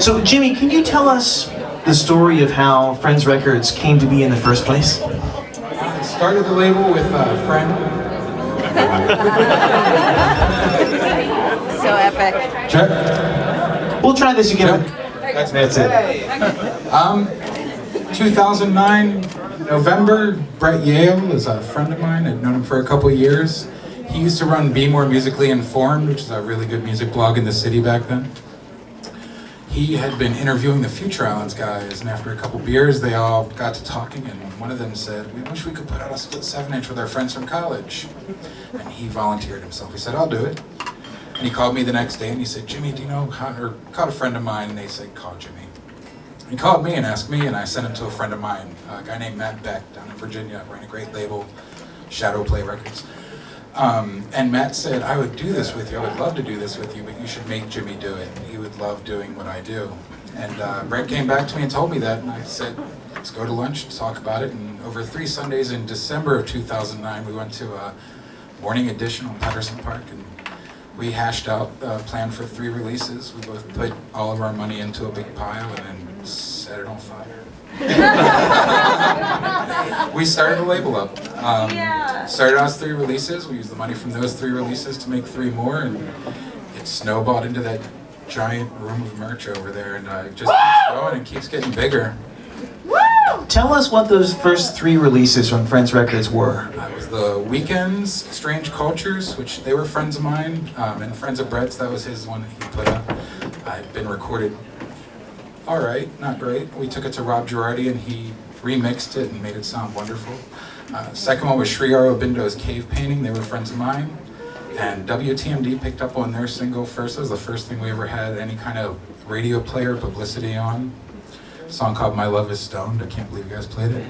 So, Jimmy, can you tell us the story of how Friends Records came to be in the first place? I started the label with a friend. So epic. Check. We'll try this again. That's it. 2009, November, Brett Yale is a friend of mine. I've known him for a couple years. He used to run Be More Musically Informed, which is a really good music blog in the city back then. He had been interviewing the Future Islands guys, and after a couple beers, they all got to talking, and one of them said, "We wish we could put out a split 7-inch with our friends from college." And he volunteered himself. He said, "I'll do it." And he called me the next day, and he said, "Jimmy, do you know how," or called a friend of mine, and they said, "Call Jimmy." He called me and asked me, and I sent him to a friend of mine, a guy named Matt Beck down in Virginia, ran a great label, Shadow Play Records. And Matt said, "I would do this with you, I would love to do this with you, but you should make Jimmy do it. He would love doing what I do." And Brett came back to me and told me that, and I said, "Let's go to lunch, talk about it." And over 3 Sundays in December of 2009, we went to a morning edition on Patterson Park, and we hashed out a plan for 3 releases. We both put all of our money into a big pile and then set it on fire. We started the label up. Started out as 3 releases. We used the money from those 3 releases to make 3 more, and it snowballed into that giant room of merch over there, and it just keeps going and keeps getting bigger. Tell us what those first 3 releases from Friends Records were. It was the Weekends, Strange Cultures, which they were friends of mine, and friends of Brett's. That was his one that he put up. I'd been recorded all right, not great. We took it to Rob Girardi, and he remixed it and made it sound wonderful. Second one was Sri Aurobindo's Cave Painting. They were friends of mine. And WTMD picked up on their single first. That was the first thing we ever had any kind of radio player publicity on. A song called My Love Is Stoned. I can't believe you guys played it.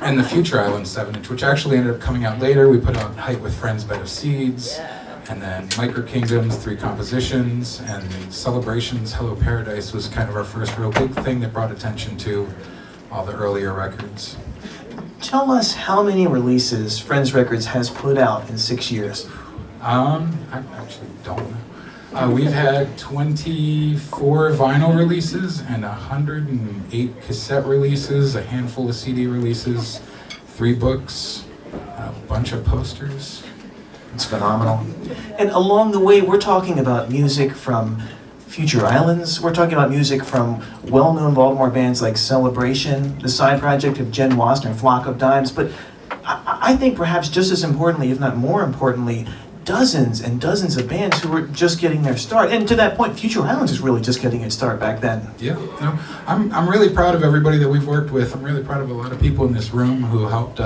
And the Future Islands 7-inch, which actually ended up coming out later. We put out Height with Friends, Bed of Seeds. And then Microkingdoms, 3 compositions, and Celebrations, Hello Paradise was kind of our first real big thing that brought attention to all the earlier records. Tell us how many releases Friends Records has put out in 6 years. I actually don't know. We've had 24 vinyl releases and 108 cassette releases, a handful of CD releases, 3 books, a bunch of posters. It's phenomenal. And along the way, we're talking about music from Future Islands. We're talking about music from well-known Baltimore bands like Celebration, the side project of Jenn Wasner, Flock of Dimes. But I think perhaps just as importantly, if not more importantly, dozens and dozens of bands who were just getting their start. And to that point, Future Islands is really just getting its start back then. Yeah, no, I'm really proud of everybody that we've worked with. I'm really proud of a lot of people in this room who helped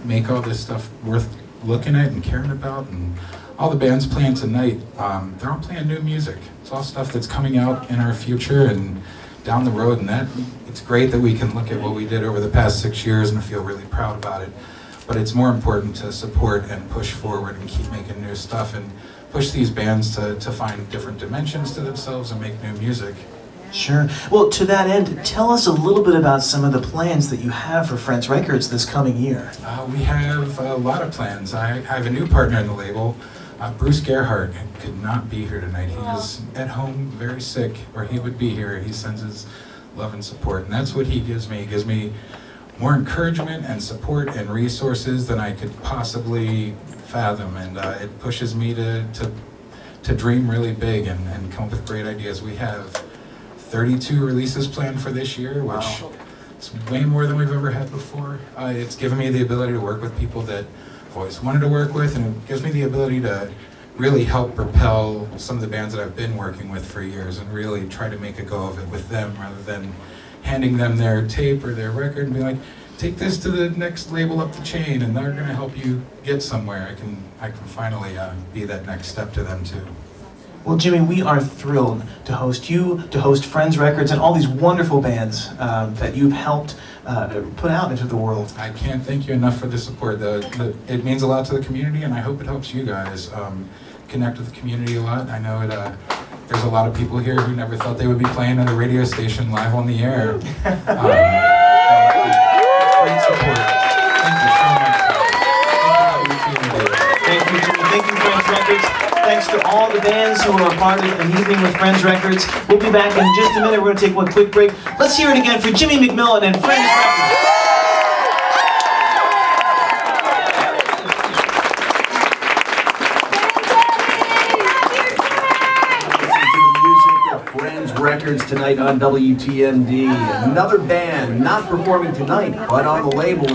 make all this stuff worth looking at and caring about. And all the bands playing tonight, they're all playing new music. It's all stuff that's coming out in our future and down the road, and that it's great that we can look at what we did over the past 6 years and feel really proud about it. But it's more important to support and push forward and keep making new stuff and push these bands to find different dimensions to themselves and make new music. Sure. Well, to that end, tell us a little bit about some of the plans that you have for Friends Records this coming year. We have a lot of plans. I have a new partner in the label. Bruce Gerhardt could not be here tonight. He is at home very sick, or he would be here. He sends his love and support, and that's what he gives me. He gives me more encouragement and support and resources than I could possibly fathom, and it pushes me to dream really big and come up with great ideas. We have 32 releases planned for this year, which is way more than we've ever had before. It's given me the ability to work with people that I've always wanted to work with, and it gives me the ability to really help propel some of the bands that I've been working with for years and really try to make a go of it with them rather than handing them their tape or their record and be like, take this to the next label up the chain and they're going to help you get somewhere. I can finally be that next step to them too. Well, Jimmy, we are thrilled to host you, to host Friends Records, and all these wonderful bands that you've helped put out into the world. I can't thank you enough for the support. It means a lot to the community, and I hope it helps you guys connect with the community a lot. I know there's a lot of people here who never thought they would be playing at a radio station live on the air. Great support. Thank you so much. Thank you, WTMD. Thank you, Jimmy. Thank you, Friends Records. Records. Thanks to all the bands who are a part of An Evening with Friends Records. We'll be back in just a minute. We're going to take one quick break. Let's hear it again for Jimmy MacMillan and Friends Records. Friends Records tonight on WTMD. Another band not performing tonight, but on the label is